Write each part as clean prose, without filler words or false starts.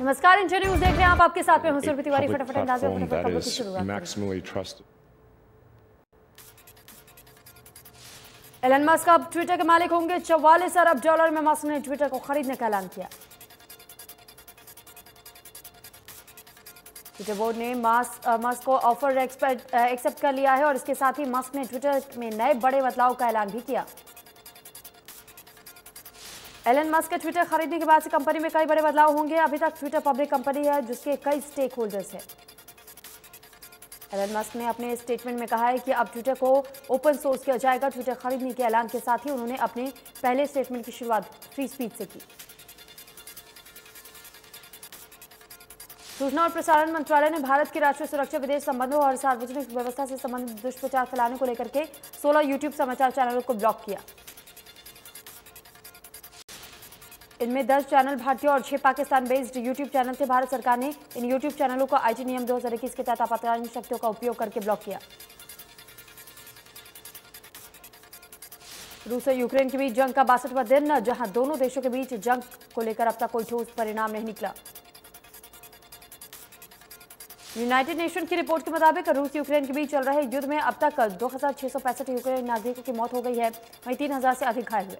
नमस्कार, India news देख रहे हैं आप। आपके साथ में हूं सुरभि तिवारी। फटाफट अंदाज में फटाफट खबरों की शुरुआत। एलन मस्क अब ट्विटर के मालिक होंगे। 44 अरब डॉलर में मस्क ने ट्विटर को खरीदने का ऐलान किया। ट्विटर बोर्ड ने मस्क को ऑफर एक्सेप्ट कर लिया है और इसके साथ ही मस्क ने ट्विटर में नए बड़े बदलाव का ऐलान भी किया। एलन मस्क के ट्विटर खरीदने के बाद से कंपनी में कई बड़े बदलाव होंगे। अभी तक ट्विटर पब्लिक कंपनी है जिसके कई स्टेक होल्डर्स हैं। एलन मस्क ने अपने स्टेटमेंट में कहा है कि अब ट्विटर को ओपन सोर्स किया जाएगा। ट्विटर खरीदने के ऐलान के साथ ही उन्होंने अपने पहले स्टेटमेंट की शुरुआत फ्री स्पीच से की। सूचना और प्रसारण मंत्रालय ने भारत की राष्ट्रीय सुरक्षा, विदेश संबंधों और सार्वजनिक व्यवस्था से संबंधित दुष्प्रचार फैलाने को लेकर के 16 यूट्यूब समाचार चैनलों को ब्लॉक किया। इनमें 10 चैनल भारतीय और 6 पाकिस्तान बेस्ड यूट्यूब चैनल थे। भारत सरकार ने इन यूट्यूब चैनलों को आईटी नियम 2021 के तहत आपातकालीन शक्तियों का उपयोग करके ब्लॉक किया। रूस और यूक्रेन के बीच जंग का 62वां दिन, जहां दोनों देशों के बीच जंग को लेकर अब तक कोई ठोस परिणाम नहीं निकला। यूनाइटेड नेशन की रिपोर्ट के मुताबिक रूस यूक्रेन के बीच चल रहे युद्ध में अब तक 2665 यूक्रेनी नागरिकों की मौत हो गई है। वहीं 3000 से अधिक घायल हुए।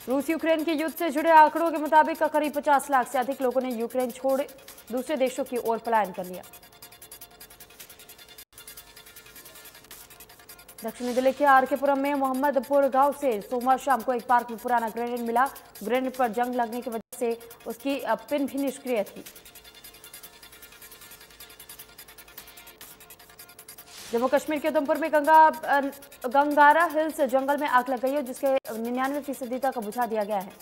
रूस यूक्रेन के युद्ध से जुड़े आंकड़ों के मुताबिक करीब 50 लाख से अधिक लोगों ने यूक्रेन छोड़ दूसरे देशों की ओर पलायन कर लिया। दक्षिणी दिल्ली के आरकेपुरम में मोहम्मदपुर गांव से सोमवार शाम को एक पार्क में पुराना ग्रेनेड मिला। ग्रेनेड पर जंग लगने की वजह से उसकी पिन भी निष्क्रिय थी। जम्मू कश्मीर के उधमपुर में गंगारा हिल्स जंगल में आग लग गई है, जिसके 99% तक बुझा दिया गया है।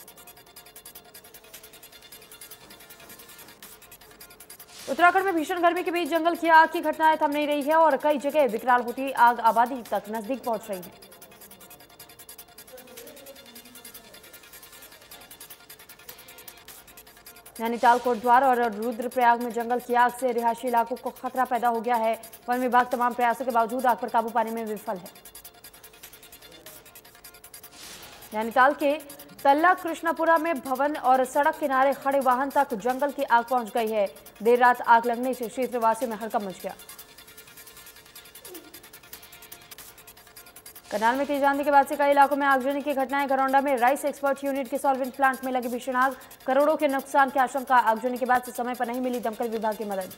उत्तराखंड में भीषण गर्मी के बीच जंगल की आग की घटनाएं थम नहीं रही है और कई जगह विकराल होती आग आबादी तक नजदीक पहुंच रही है। नैनीताल, कोटद्वार और रुद्रप्रयाग में जंगल की आग से रिहायशी इलाकों को खतरा पैदा हो गया है। वन विभाग तमाम प्रयासों के बावजूद आग पर काबू पाने में विफल है। नैनीताल के तल्ला कृष्णापुरा में भवन और सड़क किनारे खड़े वाहन तक जंगल की आग पहुंच गई है। देर रात आग लगने से क्षेत्रवासियों में हड़कंप मच गया। करनाल में तेज आंधी के बाद से कई इलाकों में आगजनी की घटनाएं। घरौंडा में राइस एक्सपर्ट यूनिट के सॉल्वेंट प्लांट में लगी भीषण आग, करोड़ों के नुकसान की आशंका। आगजनी के बाद से समय पर नहीं मिली दमकल विभाग की मदद।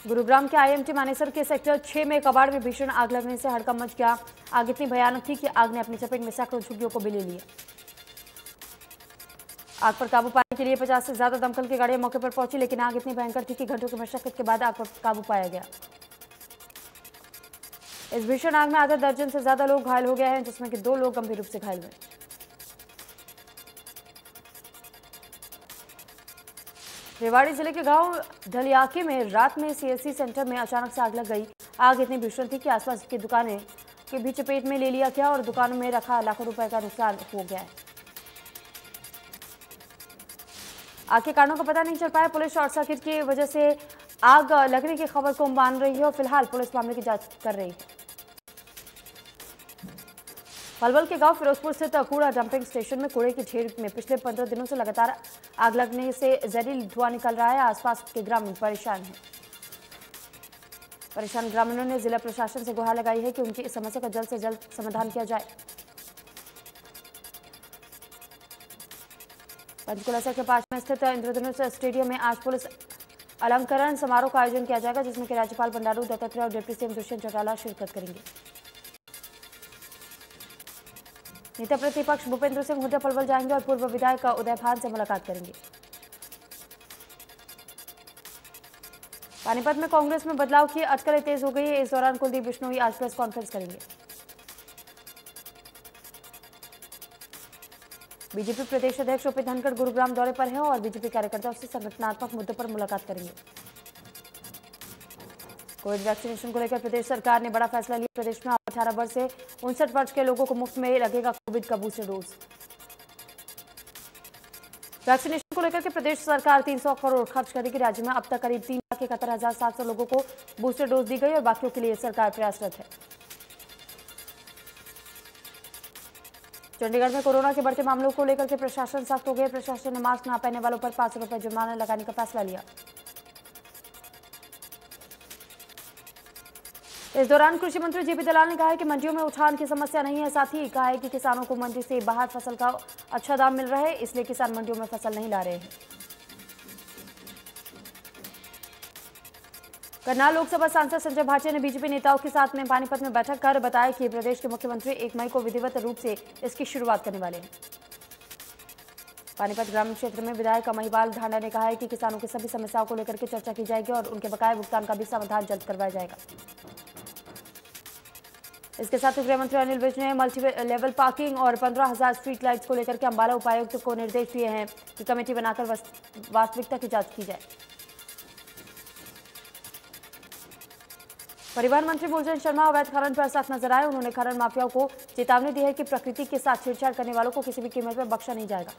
गुरुग्राम के आईएमटी मानेसर के सेक्टर 6 में कबाड़ में भीषण आग लगने से हड़कंप मच गया। आग इतनी भयानक थी कि आग ने अपनी चपेट में सैकड़ों झुग्गियों को भी ले लिया। आग पर काबू पाने के लिए 50 से ज्यादा दमकल की गाड़ियां मौके पर पहुंची, लेकिन आग इतनी भयंकर थी कि घंटों की मशक्कत के बाद आग पर काबू पाया गया। इस भीषण आग में आधा दर्जन से ज्यादा लोग घायल हो गए हैं, जिसमें कि 2 लोग गंभीर रूप से घायल हुए। रेवाड़ी जिले के गांव ढलियाके में रात में सीएससी सेंटर में अचानक से आग लग गई। आग इतनी भीषण थी कि आसपास की दुकानें के भी चपेट में ले लिया गया और दुकानों में रखा लाखों रुपए का नुकसान हो गया है। आग के कारणों का पता नहीं चल पाया। पुलिस शॉर्ट सर्किट की वजह से आग लगने की खबर को मान रही है और फिलहाल पुलिस मामले की जांच कर रही है। पलवल के गांव फिरोजपुर स्थित कूड़ा डंपिंग स्टेशन में कूड़े के ढेर में पिछले 15 दिनों से लगातार आग लगने से जहरीला धुआं निकल रहा है। आसपास के ग्रामीण परेशान हैं। परेशान ग्रामीणों ने जिला प्रशासन से गुहार लगाई है कि उनकी इस समस्या का जल्द से जल्द समाधान किया जाए। पंचकुला सेक्टर 5 में स्थित इंद्रधनुष स्टेडियम में आज पुलिस अलंकरण समारोह का आयोजन किया जाएगा, जिसमें कि राज्यपाल बंडारू दत्तात्रेय और डिप्टी सीएम दुष्यंत चौटाला शिरकत करेंगे। नेता प्रतिपक्ष भूपेंद्र सिंह हुड्डा पलवल जाएंगे और पूर्व विधायक उदय भान से मुलाकात करेंगे। पानीपत में कांग्रेस में बदलाव की अटकलें तेज हो गई है। इस दौरान कुलदीप बिश्नोई आज प्रेस कॉन्फ्रेंस करेंगे। बीजेपी प्रदेश अध्यक्ष ओपी धनखड़ गुरुग्राम दौरे पर हैं और बीजेपी कार्यकर्ताओं से संगठनात्मक मुद्दों पर मुलाकात करेंगे। कोविड वैक्सीनेशन को लेकर प्रदेश सरकार ने बड़ा फैसला लिया। प्रदेश में 18 वर्ष से 59 वर्ष के लोगों को मुफ्त में लगेगा कोविड का बूस्टर डोज। वैक्सीनेशन को लेकर के प्रदेश सरकार 300 करोड़ खर्च करेगी। राज्य में अब तक करीब 3,71,700 लोगों को बूस्टर डोज दी गई और बाकियों के लिए सरकार प्रयासरत है। चंडीगढ़ में कोरोना के बढ़ते मामलों को लेकर के प्रशासन सख्त हो गया। प्रशासन ने मास्क न पहनने वालों पर 500 रुपए जुर्माना लगाने का फैसला लिया। इस दौरान कृषि मंत्री जेपी दलाल ने कहा है कि मंडियों में उठान की समस्या नहीं है। साथ ही कहा है कि किसानों को मंडी से बाहर फसल का अच्छा दाम मिल रहा है, इसलिए किसान मंडियों में फसल नहीं ला रहे हैं। करनाल लोकसभा सांसद संजय भाटिया ने बीजेपी नेताओं के साथ में पानीपत में बैठक कर बताया कि प्रदेश के मुख्यमंत्री 1 मई को विधिवत रूप से इसकी शुरुआत करने वाले हैं। पानीपत ग्रामीण क्षेत्र में विधायक महिपाल ढांडा ने कहा है कि किसानों की सभी समस्याओं को लेकर के चर्चा की जाएगी और उनके बकाया भुगतान का भी समाधान जल्द करवाया जाएगा। इसके साथ ही गृह मंत्री अनिल विज ने मल्टी लेवल पार्किंग और 15,000 स्ट्रीट लाइट्स को लेकर के अंबाला उपायुक्त को निर्देश दिए हैं कि कमेटी बनाकर वास्तविकता की जांच की जाए। परिवहन मंत्री मूलचंद शर्मा अवैध खनन पर सख्त नजर आए। उन्होंने खनन माफियाओं को चेतावनी दी है कि प्रकृति के साथ छेड़छाड़ करने वालों को किसी भी कीमत पर बख्शा नहीं जाएगा।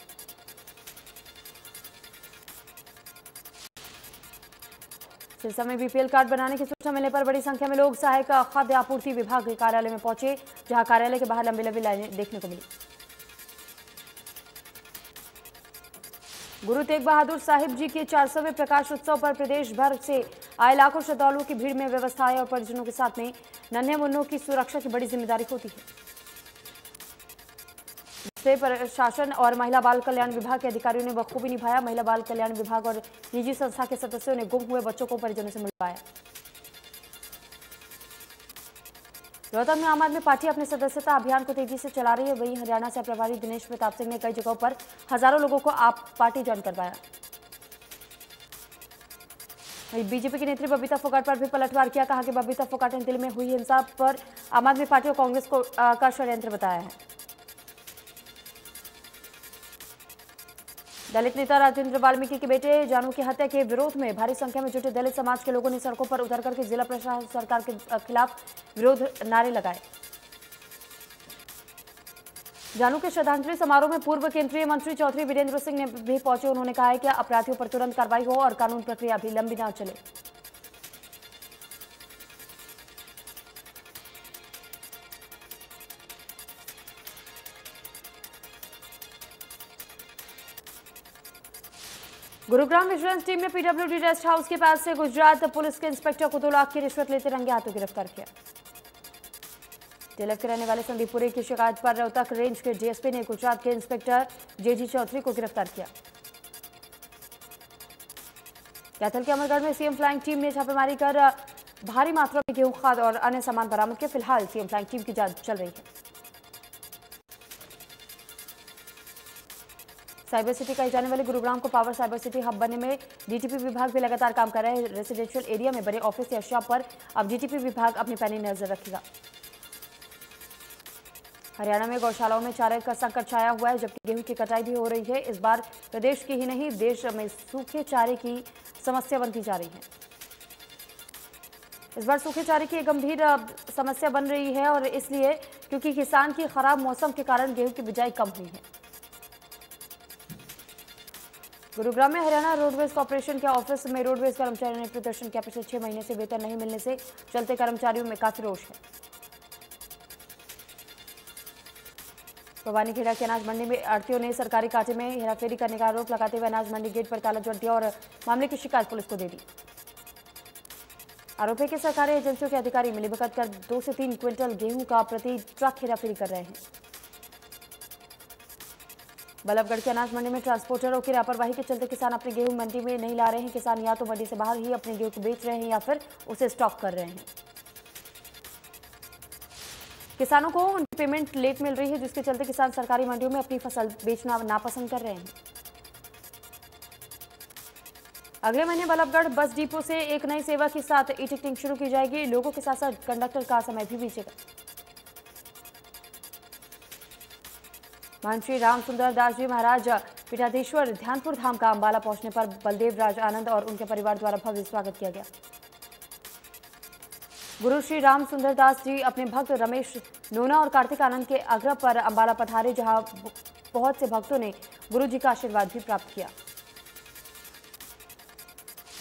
सिरसा में बीपीएल कार्ड बनाने की सूचना मिलने पर बड़ी संख्या में लोग सहायक खाद्य आपूर्ति विभाग के कार्यालय में पहुंचे, जहां कार्यालय के बाहर लंबी लंबी लाइनें देखने को मिली। गुरु तेग बहादुर साहिब जी के 400वें प्रकाश उत्सव पर प्रदेश भर से आए लाखों श्रद्धालुओं की भीड़ में व्यवस्थाएं और परिजनों के साथ में नन्हे मुन्नों की सुरक्षा की बड़ी जिम्मेदारी होती है, जिससे प्रशासन और महिला बाल कल्याण विभाग के अधिकारियों ने बखूबी निभाया। महिला बाल कल्याण विभाग और निजी संस्था के सदस्यों ने गुम हुए बच्चों को परिजनों से मिलवाया। रोहतक में आम आदमी पार्टी अपने सदस्यता अभियान को तेजी से चला रही है। वहीं हरियाणा से प्रभारी दिनेश प्रताप सिंह ने कई जगहों पर हजारों लोगों को आप पार्टी ज्वाइन करवाया। बीजेपी की नेत्री बबीता फोगाट पर भी पलटवार किया। कहा कि बबीता फोगाट ने दिल्ली में हुई हिंसा पर आम आदमी पार्टी और कांग्रेस को का षड्यंत्र बताया है। दलित नेता राजेंद्र वाल्मीकि के बेटे जानू की हत्या के विरोध में भारी संख्या में जुटे दलित समाज के लोगों ने सड़कों पर उतर करके जिला प्रशासन सरकार के खिलाफ विरोध नारे लगाए। जानू के श्रद्धांजलि समारोह में पूर्व केंद्रीय मंत्री चौधरी वीरेंद्र सिंह ने भी पहुंचे। उन्होंने कहा है कि अपराधियों पर तुरंत कार्रवाई हो और कानून प्रक्रिया भी लंबी न चले। गुरुग्राम विजिलेंस टीम ने पीडब्ल्यूडी रेस्ट हाउस के पास से गुजरात पुलिस के इंस्पेक्टर को 2 लाख की रिश्वत लेते रंगे हाथों गिरफ्तार किया। तिलक के रहने वाले संदीपुरी की शिकायत पर रोहतक रेंज के डीएसपी ने गुजरात के इंस्पेक्टर जेजी चौधरी को गिरफ्तार किया। कैथल के अमरगढ़ में सीएम फ्लाइंग टीम ने छापेमारी कर भारी मात्रा में गेहूं, खाद और अन्य सामान बरामद किए। फिलहाल सीएम फ्लाइंग टीम की जांच चल रही है। साइबर सिटी कही जाने वाले गुरुग्राम को पावर साइबर सिटी हब बनने में डीटीपी विभाग भी लगातार काम कर रहे हैं। रेसिडेंशियल एरिया में बने ऑफिस या शॉप पर अब डीटीपी विभाग अपनी पैनी नजर रखेगा। हरियाणा में गौशालाओं में चारे का संकट छाया हुआ है, जबकि गेहूं की कटाई भी हो रही है। इस बार प्रदेश की ही नहीं देश में सूखे चारे की समस्या बनती जा रही है। इस बार सूखे चारे की एक गंभीर समस्या बन रही है और इसलिए क्योंकि किसान की खराब मौसम के कारण गेहूं की बिजाई कम हुई है। गुरुग्राम में हरियाणा रोडवेज कॉर्पोरेशन के ऑफिस में रोडवेज कर्मचारियों ने प्रदर्शन किया। पिछले 6 महीने से वेतन नहीं मिलने से चलते कर्मचारियों में काफी रोष है। भवानीखेड़ा की अनाज मंडी में आढ़तियों ने सरकारी कांटे में हेराफेरी करने का आरोप लगाते हुए अनाज मंडी गेट पर ताला जड़ दिया और मामले की शिकायत पुलिस को दे दी। आरोप है कि सरकारी एजेंसियों के अधिकारी मिलीभगत कर 2 से 3 क्विंटल गेहूं का प्रति ट्रक हेराफेरी कर रहे हैं। बल्लभगढ़ के अनाज मंडी में ट्रांसपोर्टरों की लापरवाही के चलते किसान अपने गेहूं मंडी में नहीं ला रहे हैं। किसान या तो मंडी से बाहर ही अपने गेहूं को बेच रहे हैं या फिर उसे स्टॉक कर रहे हैं। किसानों को उनकी पेमेंट लेट मिल रही है, जिसके चलते किसान सरकारी मंडियों में अपनी फसल बेचना नापसंद कर रहे हैं। अगले महीने बल्लभगढ़ बस डिपो से एक नई सेवा के साथ ई टिकटिंग शुरू की जाएगी। लोगों के साथ साथ कंडक्टर का समय भी बीचेगा। महंत श्री राम सुंदर दास जी महाराज पीठाधीश्वर ध्यानपुर धाम का अंबाला पहुंचने पर बलदेव राज आनंद और उनके परिवार द्वारा भव्य स्वागत किया गया। गुरु श्री राम सुंदर दास जी अपने भक्त रमेश नोना और कार्तिक आनंद के आग्रह पर अंबाला पधारे, जहां बहुत से भक्तों ने गुरु जी का आशीर्वाद भी प्राप्त किया।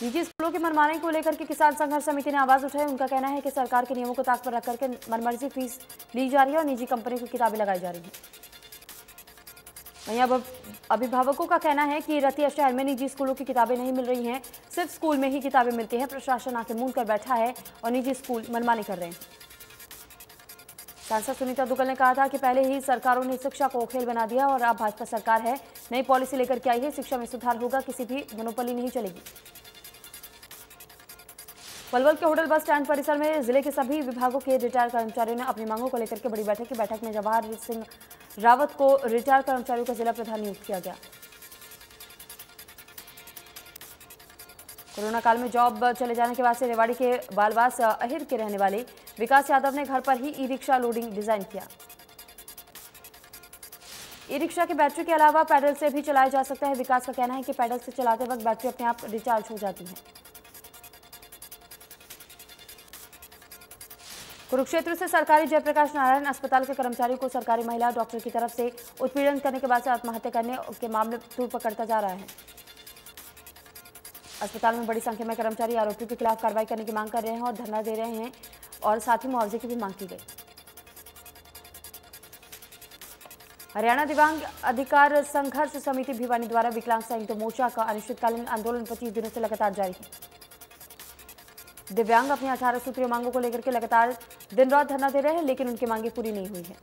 निजी स्कूलों की मनमानी को लेकर के किसान संघर्ष समिति ने आवाज उठाई। उनका कहना है कि सरकार के नियमों को ताक पर रख करके मनमर्जी फीस ली जा रही है और निजी कंपनी को किताबें लगाई जा रही है। वहीं अब अभिभावकों का कहना है कि रतिया शहर में निजी स्कूलों की किताबें नहीं मिल रही हैं, सिर्फ स्कूल में ही किताबें मिलती हैं। प्रशासन आंखें मूंद कर बैठा है और निजी स्कूल मनमानी कर रहे हैं। सांसद सुनीता दुग्गल ने कहा था कि पहले ही सरकारों ने शिक्षा को खेल बना दिया और अब भाजपा सरकार है, नई पॉलिसी लेकर के आई है, शिक्षा में सुधार होगा, किसी भी मोनोपोली नहीं चलेगी। पलवल के होटल बस स्टैंड परिसर में जिले के सभी विभागों के रिटायर्ड कर्मचारियों ने अपनी मांगों को लेकर के बड़ी बैठक की। बैठक में जवाहर सिंह रावत को रिटायर्ड कर्मचारियों का जिला प्रधान नियुक्त किया गया। कोरोना काल में जॉब चले जाने के बाद से रेवाड़ी के बालवास अहिर के रहने वाले विकास यादव ने घर पर ही ई रिक्शा लोडिंग डिजाइन किया। ई रिक्शा के बैटरी के अलावा पैडल से भी चलाया जा सकता है। विकास का कहना है कि पैडल से चलाते वक्त बैटरी अपने आप रिचार्ज हो जाती है। कुरुक्षेत्र से सरकारी जयप्रकाश नारायण अस्पताल के कर्मचारियों को सरकारी महिला डॉक्टर की तरफ से उत्पीड़न करने के बाद से आत्महत्या करने के मामले तूल पकड़ता जा रहा है। अस्पताल में बड़ी संख्या में कर्मचारी आरोपियों के खिलाफ कार्रवाई करने की मांग कर रहे हैं और धरना दे रहे हैं और साथ ही मुआवजे की भी मांग की गई। हरियाणा दिव्यांग अधिकार संघर्ष समिति भिवानी द्वारा विकलांग संयुक्त मोर्चा का अनिश्चितकालीन आंदोलन 25 दिनों से लगातार जारी है। दिव्यांग अपनी 18 सूत्रीय मांगों को लेकर के लगातार दिन रात धरना दे रहे हैं, लेकिन उनकी मांगें पूरी नहीं हुई है।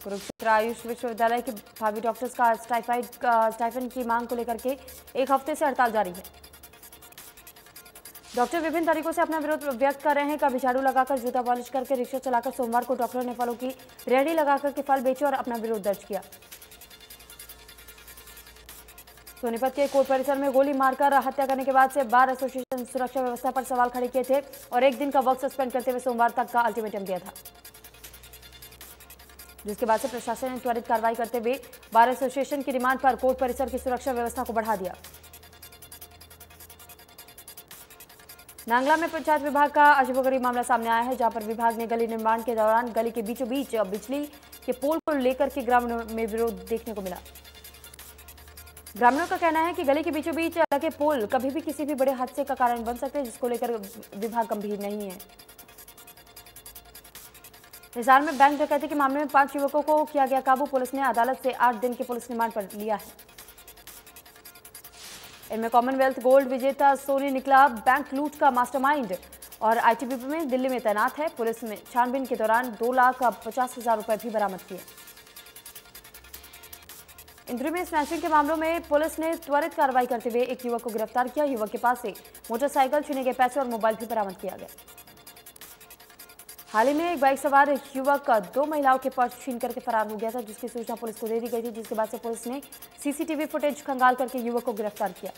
कुरुक्षेत्र आयुष विश्वविद्यालय के भावी डॉक्टर्स का स्टाइफंड की मांग को लेकर के एक हफ्ते से हड़ताल जारी है। डॉक्टर विभिन्न तरीकों से अपना विरोध व्यक्त कर रहे हैं। कभी झाड़ू लगाकर, जूता पॉलिश करके, रिक्शा चलाकर। सोमवार को डॉक्टरों ने फलों की रेहड़ी लगाकर के फल बेचे और अपना विरोध दर्ज किया। सोनीपत के कोर्ट परिसर में गोली मारकर हत्या करने के बाद से बार एसोसिएशन सुरक्षा व्यवस्था पर सवाल खड़े किए थे और एक दिन का वर्क सस्पेंड करते हुए सोमवार तक का अल्टीमेटम दिया था, जिसके बाद से प्रशासन ने त्वरित कार्रवाई करते हुए बार एसोसिएशन की डिमांड पर कोर्ट परिसर की सुरक्षा व्यवस्था को बढ़ा दिया। नांगला में पंचायत विभाग का अजीबोगरीब मामला सामने आया है, जहां पर विभाग ने गली निर्माण के दौरान गली के बीचों बीच बिजली के पोल को लेकर के ग्रामीणों में विरोध देखने को मिला। ग्रामीणों का कहना है कि गली के बीचों बीच लगे पोल कभी भी किसी भी बड़े हादसे का कारण बन सकते हैं, जिसको लेकर विभाग गंभीर नहीं है। हिसार में बैंक डकैती के मामले में 5 युवकों को किया गया काबू। पुलिस ने अदालत से 8 दिन के पुलिस रिमांड पर लिया है। इनमें कॉमनवेल्थ गोल्ड विजेता सोनी निकला बैंक लूट का मास्टरमाइंड और आईटीबीपी में दिल्ली में तैनात है। पुलिस ने छानबीन के दौरान 2,50,000 रुपए भी बरामद किए। इंद्री में स्नैचिंग के मामलों में पुलिस ने त्वरित कार्रवाई करते हुए एक युवक को गिरफ्तार किया। युवक के पास से मोटरसाइकिल, छीने गए पैसे और मोबाइल भी बरामद किया गया। हाल ही में एक बाइक सवार युवक 2 महिलाओं के पर्स छीन करके फरार हो गया था, जिसकी सूचना पुलिस को दे दी गई थी, जिसके बाद से पुलिस ने सीसीटीवी फुटेज खंगाल करके युवक को गिरफ्तार किया।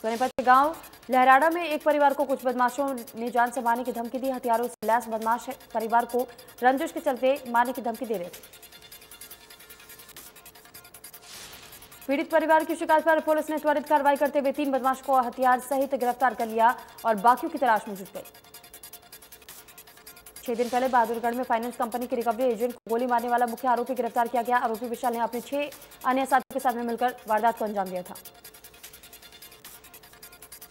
सोनीपत के गांव लहराड़ा में एक परिवार को कुछ बदमाशों ने जान से मारने की धमकी दी। हथियारों से लैस बदमाश परिवार को रंजिश के चलते मारने की धमकी दे रहे थे। पीड़ित परिवार की शिकायत पर पुलिस ने त्वरित कार्रवाई करते हुए 3 बदमाश को हथियार सहित गिरफ्तार कर लिया और बाकियों की तलाश में जुट गई। 6 दिन पहले बहादुरगढ़ में फाइनेंस कंपनी के रिकवरी एजेंट को गोली मारने वाला मुख्य आरोपी गिरफ्तार किया गया। आरोपी विशाल ने अपने 6 अन्य साथियों के साथ में मिलकर वारदात को अंजाम दिया था।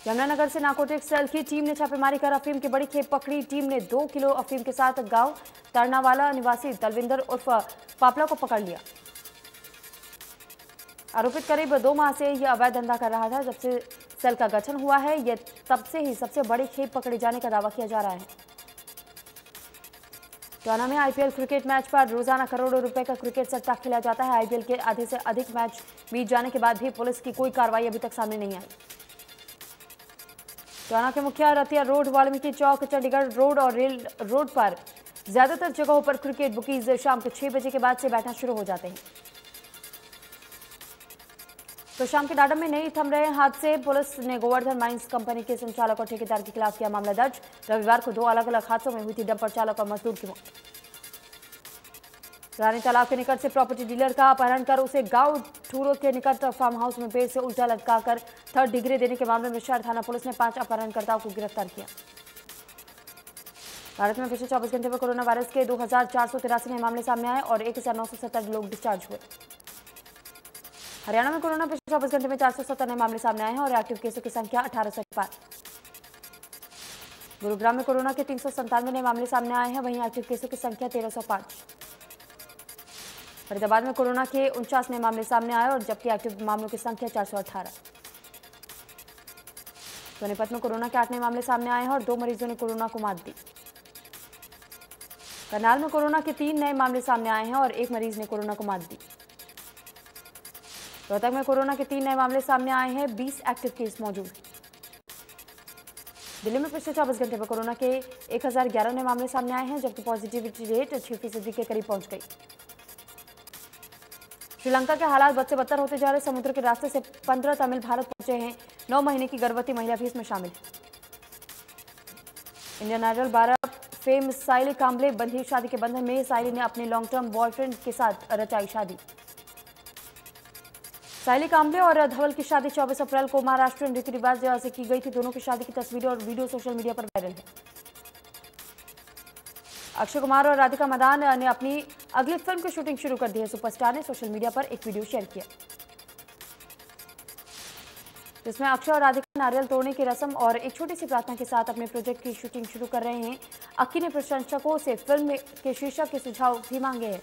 यमुनानगर से नारकोटिक्स सेल की टीम ने छापेमारी कर अफीम की बड़ी खेप पकड़ी। टीम ने 2 किलो अफीम के साथ गांव तरनावाला निवासी तलविंदर उर्फ पापला को पकड़ लिया। आरोपित करीब 2 माह से यह अवैध धंधा कर रहा था। जब से सेल का गठन हुआ है, यह तब से ही सबसे बड़ी खेप पकड़े जाने का दावा किया जा रहा है। टोना में आईपीएल क्रिकेट मैच पर रोजाना करोड़ों रुपए का क्रिकेट सट्टा खेला जाता है। आईपीएल के आधे से अधिक मैच बीत जाने के बाद भी पुलिस की कोई कार्रवाई अभी तक सामने नहीं आई। टोना के मुख्य रतिया रोड, वाल्मीकि चौक, चंडीगढ़ रोड और रेल रोड पर ज्यादातर जगहों पर क्रिकेट बुकीज शाम के 6 बजे के बाद से बैठना शुरू हो जाते हैं। तो शाम के डाडम में नहीं थम रहे हादसे। पुलिस ने गोवर्धन माइंस कंपनी के संचालक और ठेकेदार के खिलाफ किया मामला दर्ज। रविवार को 2 अलग-अलग हादसों में हुई थी डंपर चालक और मजदूर की मौत। रानी तालाब के निकट से प्रॉपर्टी डीलर का अपहरण कर उसे गांव ठूरो के निकट फार्म हाउस में पेड़ से उल्टा लटकाकर 3rd डिग्री देने के मामले में शहर थाना पुलिस ने 5 अपहरणकर्ताओं को गिरफ्तार किया। भारत में पिछले 24 घंटे में कोरोना वायरस के 2,483 नए मामले सामने आए और 1,970 लोग डिस्चार्ज हुए। हरियाणा में कोरोना पिछले 24 घंटे में 470 नए मामले सामने आए हैं और एक्टिव केसों की संख्या 1800 के पार। गुरुग्राम में कोरोना के 397 नए मामले सामने आए हैं, वहीं एक्टिव केसों की संख्या 1305। फरीदाबाद में कोरोना के 49 नए मामले सामने आए और जबकि एक्टिव मामलों की संख्या 418। सोनीपत में कोरोना के 8 नए मामले सामने आए हैं और 2 मरीजों ने कोरोना को मात दी। करनाल में कोरोना के 3 नए मामले सामने आए हैं और 1 मरीज ने कोरोना को मात दी। रोहतक में कोरोना के 3 नए मामले सामने आए हैं, 20 एक्टिव केस मौजूद। दिल्ली में पिछले 24 घंटे में कोरोना के 1011 नए मामले सामने आए हैं, जबकि पॉजिटिविटी रेट 6% के करीब पहुंच गई। श्रीलंका के हालात बद से बदतर होते जा रहे। समुद्र के रास्ते से 15 तमिल भारत पहुंचे हैं। 9 महीने की गर्भवती महिला भी इसमें शामिल है। इंडियन आइडल 12 फेम साइली कांबले बंधी शादी के बंधन में। साइली ने अपने लॉन्ग टर्म बॉयफ्रेंड के साथ रचाई शादी। साइली कांबले और धवल की शादी 24 अप्रैल को महाराष्ट्र रीति रिवाज से की गई थी। दोनों की शादी की तस्वीरें और वीडियो सोशल मीडिया पर वायरल है। अक्षय कुमार और राधिका मदान ने अपनी अगली फिल्म की शूटिंग शुरू कर दी है। सुपरस्टार ने सोशल मीडिया पर एक वीडियो शेयर किया, जिसमें अक्षय और राधिका नारियल तोड़ने की रस्म और एक छोटी सी प्रार्थना के साथ अपने प्रोजेक्ट की शूटिंग शुरू कर रहे हैं। अक्की ने प्रशंसकों से फिल्म के शीर्षक के सुझाव भी मांगे हैं।